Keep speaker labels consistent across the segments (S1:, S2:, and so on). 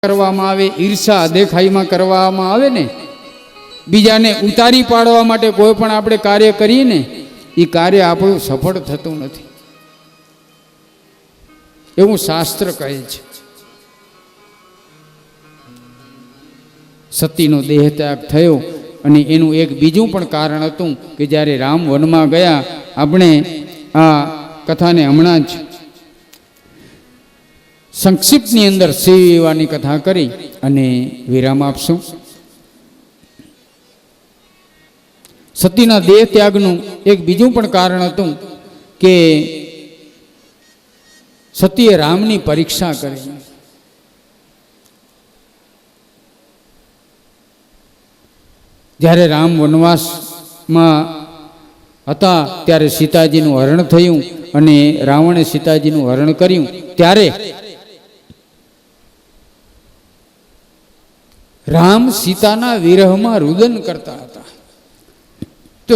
S1: કરવામાં આવે, ઈર્ષા દેખાઈમાં કરવામાં આવે ને, બીજાને ઉતારી પાડવા માટે કોઈ પણ આપણે કાર્ય કરીએ ને, એ કાર્ય આપણું સફળ થતું નથી એવું શાસ્ત્ર કહે છે. સતીનો દેહ ત્યાગ થયો અને એનું એક બીજું પણ કારણ હતું કે જ્યારે રામ વનમાં ગયા, આપણે આ કથાને હમણાં જ સંક્ષિપ્તની અંદર શિવ વિવાહની કથા કરી અને વિરામ આપશું. સતીના દેહ ત્યાગનું એક બીજું પણ કારણ હતું કે સતીએ રામની પરીક્ષા કરી. જ્યારે રામ વનવાસમાં હતા ત્યારે સીતાજીનું હરણ થયું અને રાવણે સીતાજીનું હરણ કર્યું. ત્યારે રામ સીતાના વિરહમાં રુદન કરતા હતા. તો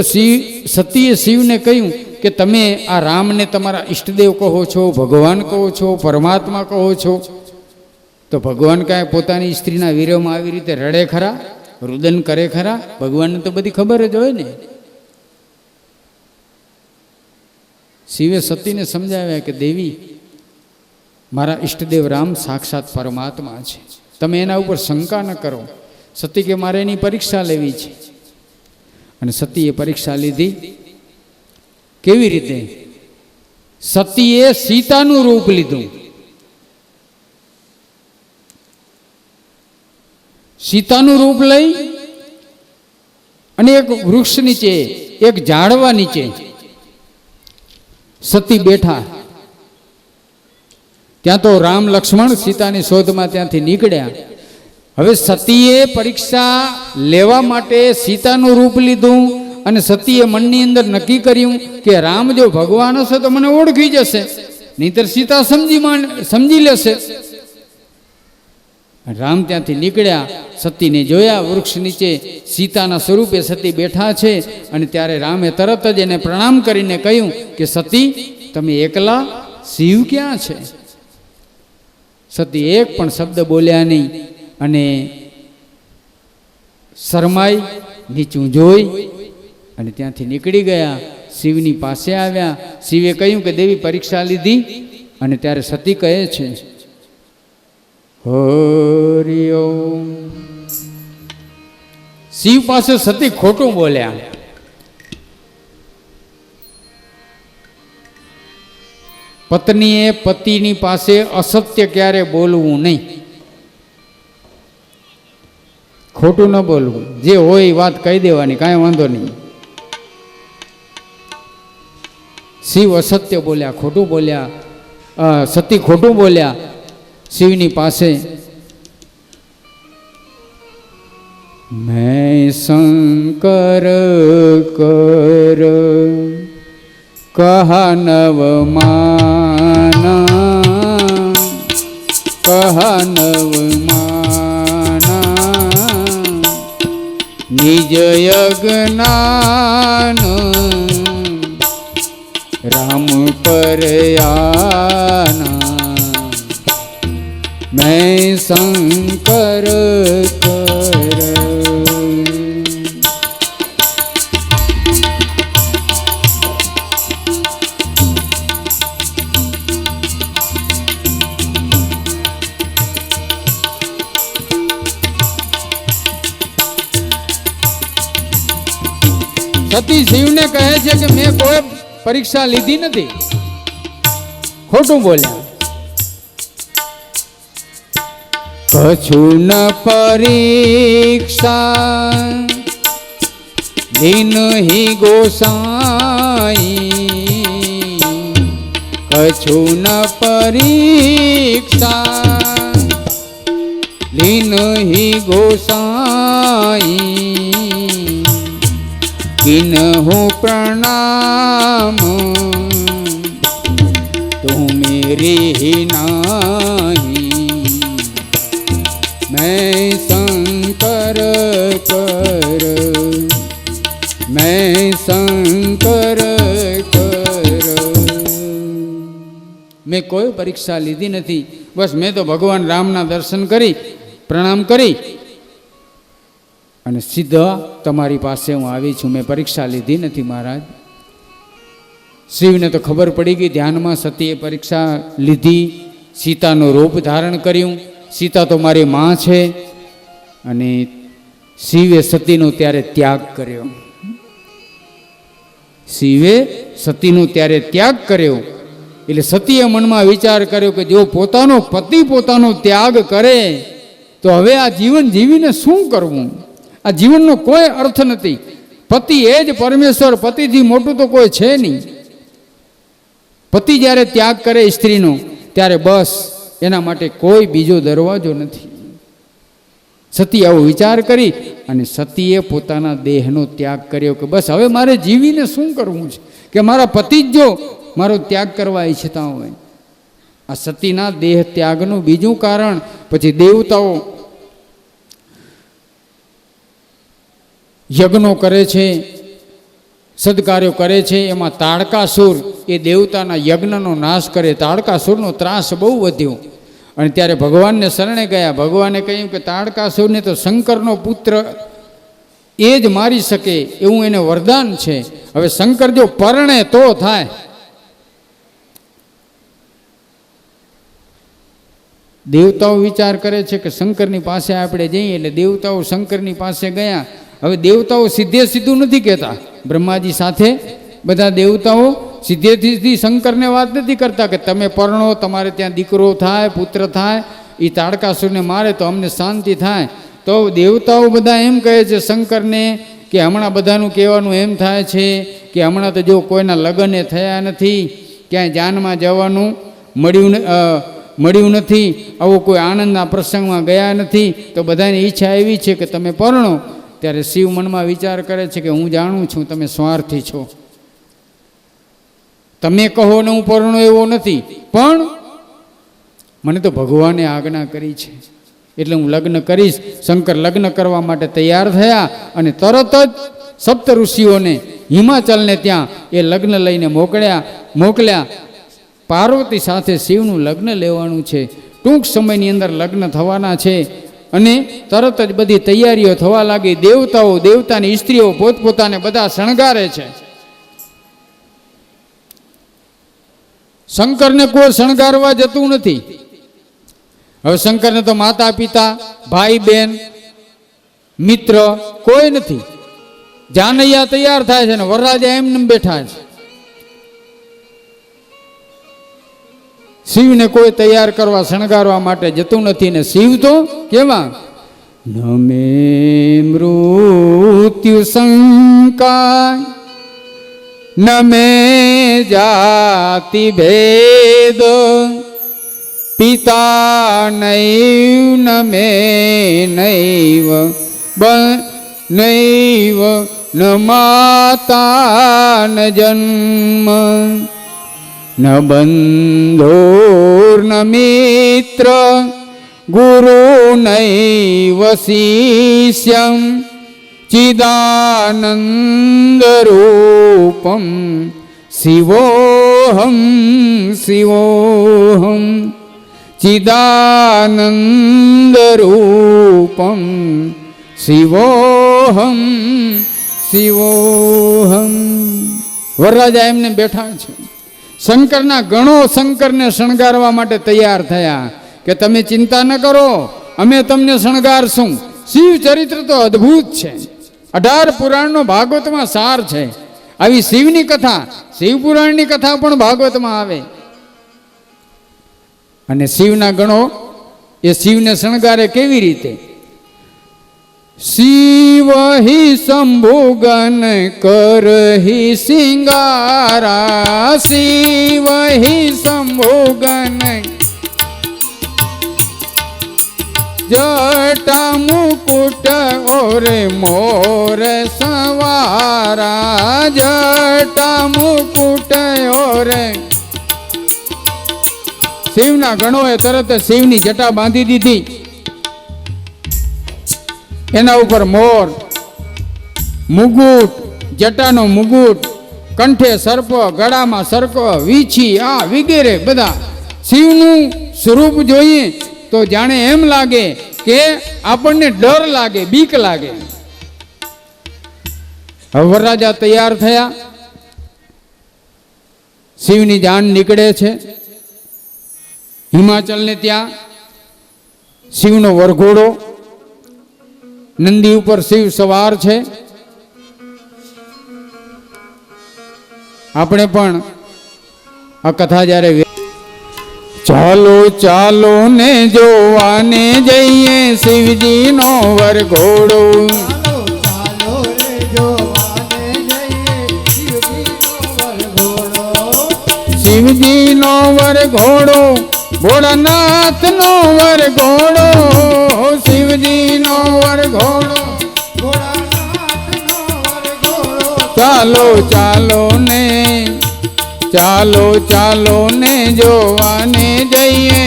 S1: સતીએ શિવને કહ્યું કે તમે આ રામને તમારા ઈષ્ટદેવ કહો છો, ભગવાન કહો છો, પરમાત્મા કહો છો, તો ભગવાન કાંઈ પોતાની સ્ત્રીના વિરહમાં આવી રીતે રડે ખરા, રુદન કરે ખરા? ભગવાનને તો બધી ખબર જ હોય ને. શિવે સતીને સમજાવ્યા કે દેવી, મારા ઈષ્ટદેવ રામ સાક્ષાત પરમાત્મા છે, તમે એના ઉપર શંકા ન કરો. સતી કે મારે એની પરીક્ષા લેવી છે. અને સતીએ પરીક્ષા લીધી. કેવી રીતે? સતીએ સીતાનું રૂપ લીધું. સીતાનું રૂપ લઈ અને એક વૃક્ષ નીચે, એક ઝાડવા નીચે સતી બેઠા. ત્યાં તો રામ લક્ષ્મણ સીતાની શોધમાં ત્યાંથી નીકળ્યા. હવે સતીએ પરીક્ષા લેવા માટે સીતાનું રૂપ લીધું અને સતીએ મનની અંદર નક્કી કર્યું કે રામ જો ભગવાન હશે તો મને ઓળખી જશે, નહીંતર સીતા સમજી લેશે. રામ ત્યાંથી નીકળ્યા, સતીને જોયા વૃક્ષ નીચે સીતાના સ્વરૂપે સતી બેઠા છે. અને ત્યારે રામે તરત જ એને પ્રણામ કરીને કહ્યું કે સતી, તમે એકલા, શિવ ક્યાં છે? સતી એક પણ શબ્દ બોલ્યા નહીં અને શરમાઈ નીચું જોઈ અને ત્યાંથી નીકળી ગયા. શિવની પાસે આવ્યા. શિવે કહ્યું કે દેવી, પરીક્ષા લીધી? અને ત્યારે સતી કહે છે, હરિ ઓમ. શિવ પાસે સતી ખોટું બોલ્યા. પત્નીએ પતિની પાસે અસત્ય ક્યારે બોલવું નહીં, ખોટું ન બોલવું, જે હોય એ વાત કહી દેવાની, કાંઈ વાંધો નહીં. શિવ અસત્ય બોલ્યા, ખોટું બોલ્યા, સતી ખોટું બોલ્યા શિવની પાસે. મેં શંકર કર કહા નવમાના, કહા નવમાના, નિજ યજ્ઞાન રામ પર આના. मैं शंकर कर. સતી શિવને કહે છે કે મેં કોઈ પરીક્ષા લીધી નથી, ખોટું બોલ્યા. કછું ન પરીક્ષા લીનહિ ગોસાઈ, કછું ન પરીક્ષા લીનહિ ગોસાઈ, કિન્હુ પ્રણામ તું મેરી નહીં. मैं शंकर कर, मैं शंकर कर. મેં કોઈ પરીક્ષા લીધી નથી, બસ મેં તો ભગવાન રામના દર્શન કરી પ્રણામ કરી અને સીધા તમારી પાસે હું આવી છું, મેં પરીક્ષા લીધી નથી મહારાજ. શિવને તો ખબર પડી ગઈ, ધ્યાનમાં સતીએ પરીક્ષા લીધી, સીતાનું રૂપ ધારણ કર્યું. સીતા તો મારી માં છે. અને શિવે સતીનો ત્યારે ત્યાગ કર્યો. શિવે સતીનો ત્યારે ત્યાગ કર્યો. એટલે સતીએ મનમાં વિચાર કર્યો કે જો પોતાનો પતિ પોતાનો ત્યાગ કરે તો હવે આ જીવન જીવીને શું કરવું? આ જીવનનો કોઈ અર્થ નથી. પતિ એ જ પરમેશ્વર, પતિથી મોટું તો કોઈ છે નહીં. પતિ જ્યારે ત્યાગ કરે સ્ત્રીનો ત્યારે બસ એના માટે કોઈ બીજો દરવાજો નથી. સતી આવો વિચાર કરી અને સતીએ પોતાના દેહનો ત્યાગ કર્યો કે બસ હવે મારે જીવીને શું કરવું છે, કે મારા પતિ જ જો મારો ત્યાગ કરવા ઈચ્છતા હોય. આ સતીના દેહ ત્યાગનું બીજું કારણ પછી દેવતાઓ યજ્ઞો કરે છે, સદકાર્યો કરે છે. એમાં તાડકાસુર એ દેવતાના યજ્ઞનો નાશ કરે. તાડકાસુરનો ત્રાસ બહુ વધ્યો અને ત્યારે ભગવાનને શરણે ગયા. ભગવાને કહ્યું કે તાડકાસુરને તો શંકરનો પુત્ર એ જ મારી શકે એવું એને વરદાન છે. હવે શંકર જો પરણે તો થાય. દેવતાઓ વિચાર કરે છે કે શંકરની પાસે આપણે જઈએ. એટલે દેવતાઓ શંકરની પાસે ગયા. હવે દેવતાઓ સીધે સીધું નથી કહેતા. બ્રહ્માજી સાથે બધા દેવતાઓ સીધેથી શંકરને વાત નથી કરતા કે તમે પરણો, તમારે ત્યાં દીકરો થાય, પુત્ર થાય, એ તાડકાસુરને મારે તો અમને શાંતિ થાય. તો દેવતાઓ બધા એમ કહે છે શંકરને કે હમણાં બધાનું કહેવાનું એમ થાય છે કે હમણાં તો જો કોઈના લગ્ન થયા નથી, ક્યાંય જાનમાં જવાનું મળ્યું નથી, આવો કોઈ આનંદના પ્રસંગમાં ગયા નથી, તો બધાની ઈચ્છા એવી છે કે તમે પરણો. ત્યારે શિવ મનમાં વિચાર કરે છે કે હું જાણું છું તમે સ્વાર્થી છો, તમે કહો ને હું પરણો એવો નથી, પણ મને તો ભગવાને આજ્ઞા કરી છે એટલે હું લગ્ન કરીશ. શંકર લગ્ન કરવા માટે તૈયાર થયા અને તરત જ સપ્ત ઋષિઓને હિમાચલને ત્યાં એ લગ્ન લઈને મોકલ્યા. પાર્વતી સાથે શિવનું લગ્ન લેવાનું છે. ટૂંક સમયની અંદર લગ્ન થવાના છે અને તરત જ બધી તૈયારીઓ થવા લાગી. દેવતાઓ, દેવતાની સ્ત્રીઓ પોતપોતાને બધા શણગારે છે. શંકરને કોઈ શણગારવા જતું નથી. હવે શંકરને તો માતા પિતા, ભાઈ બહેન, મિત્ર કોઈ નથી. જાનૈયા તૈયાર થાય છે ને વરરાજા એમને બેઠા છે. શિવને કોઈ તૈયાર કરવા શણગારવા માટે જતું નથી. ને શિવ તો કેવા નમે મૃત્યુ શંકા નમે જાતિ ભેદ પિતા નૈવ નમે નૈવ નૈવ ન માતા ન જન્મ ન બંધોર ન મિત્ર ગુરુ નૈવ શિષ્યમ ચિદાનંદ રૂપમ શિવોહમ શિવોહમ ચિદાનંદ રૂપમ શિવોહમ શિવોહમ. વરરાજા એમને બેઠા છે. શંકરના ગણો શંકરને શણગારવા માટે તૈયાર થયા કે તમે ચિંતા ન કરો, અમે તમને શણગારશું. શિવ ચરિત્ર તો અદ્ભુત છે. 18 પુરાણનો ભાગવતમાં સાર છે. આવી શિવની કથા, શિવ પુરાણની કથા પણ ભાગવતમાં આવે. અને શિવના ગણો એ શિવને શણગારે કેવી રીતે? શિવ હિ શંભુગન કરહિ સિંગારા, શિવ હિ શંભુગન જટા મુકુટ ઓરે મોર સવારા, જટા મુકુટ ઓરે. શિવના ગણોએ તરત શિવની જટા બાંધી દીધી. એના ઉપર મોર, મુગુટ, જટાનો મુગુટ, કંઠે સર્પ, ગળામાં સર્પ, વીછી આ વગેરે બધા. શિવનું સ્વરૂપ જોઈએ તો જાણે એમ લાગે કે આપણને ડર લાગે, બીક લાગે. હવે વરરાજા તૈયાર થયા, શિવની જાન નીકળે છે. હિમાચલને ત્યાં શિવનો વરઘોડો, નંદી ઉપર શિવ સવાર છે. આપણે પણ આ કથા જ્યારે ચાલો ચાલો ને જોવાને જઈએ શિવજીનો વરઘોડો, શિવજીનો વરઘોડો, ભોળાનાથનો વરઘોડો, શિવજીનો વરઘોડો, ચાલો ચાલો ને, ચાલો ચાલો ને જોવાને જઈએ,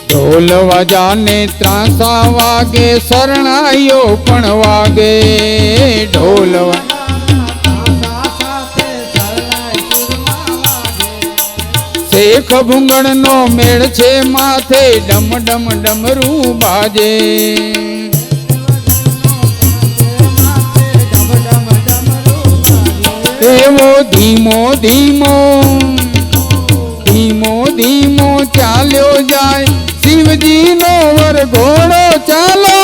S1: ઢોલ વાજાને ત્રાસા વાગે, શરણાઈઓ પણ વાગે, ઢોલ શેખ ભૂંગળનો મેળ છે માથે, ડમ ડમ ડમરું બાજે, એવો ધીમો ધીમો ધીમો ધીમો ચાલ્યો જાય શિવજીનો વરઘોડો, ચાલો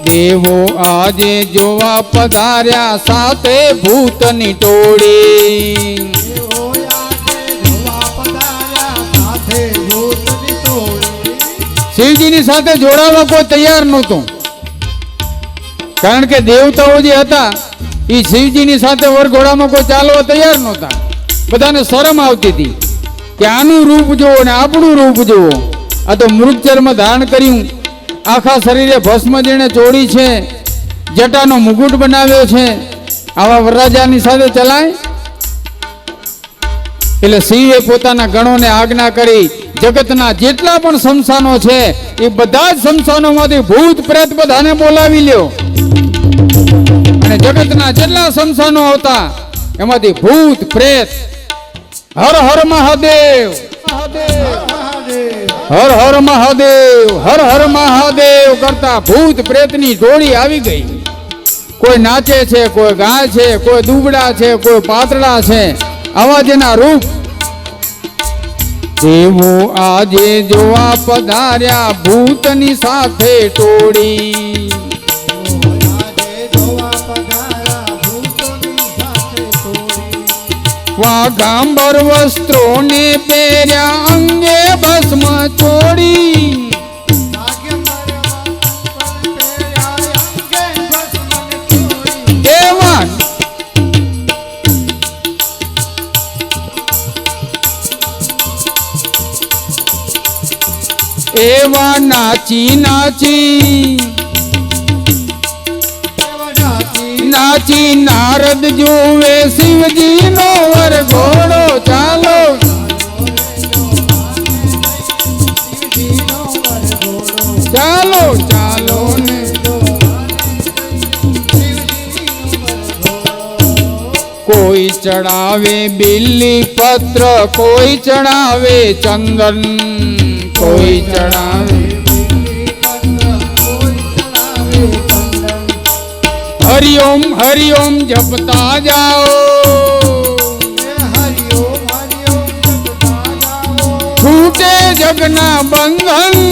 S1: દેવો આજે જોવા પધાર્યા સાથે ભૂતની ટોળી, શિવજીની સાથે જોડાવા કોઈ તૈયાર નહોતું, કારણ કે દેવતાઓ જે હતા એ શિવજીની સાથે વરઘોડામાં કોઈ ચાલવા તૈયાર નહોતા. બધાને શરમ આવતી હતી કે આનું રૂપ જુઓ ને આપણું રૂપ જુઓ, આ તો મૃગચર્મ ધારણ કર્યું, આખા શરીરે ભસ્મ જેણે ચોળી છે, જટાનો મુગુટ બનાવ્યો છે, આવા વરરાજાની સાથે ચલાય? એટલે શિવે પોતાના ગણોને આજ્ઞા કરી, જગતના જેટલા પણ શમશાનો છે એ બધા જ શમશાનોમાંથી ભૂત પ્રેત બધાને બોલાવી લ્યો, અને જગતના જેટલા શમશાનો આવતા એમાંથી ભૂત પ્રેત હર હર મહાદેવ, હર હર મહાદેવ, હર હર મહાદેવ કરતા ભૂત પ્રેતની ટોળી આવી ગઈ. કોઈ નાચે છે, કોઈ ગાય છે, કોઈ દુબળા છે, કોઈ પાતળા છે, આવા જેના રૂપ. દેવો આજે જોવા પધાર્યા ભૂતની સાથે ટોળી, વાઘાંબર વસ્ત્રોને પહેર્યા અંગે ભસ્મ ચોડી, એવા નાચી નાચી નાચી નારદ જોવે શિવજીનો વરઘોડો, ચાલો ચાલો ચાલો ને, કોઈ ચડાવે બિલ્લી પત્ર, કોઈ ચડાવે ચંદન, કોઈ ચડાવે હરિઓમ હરિઓમ જપતા જાઓ, છૂટે જગના બંધન,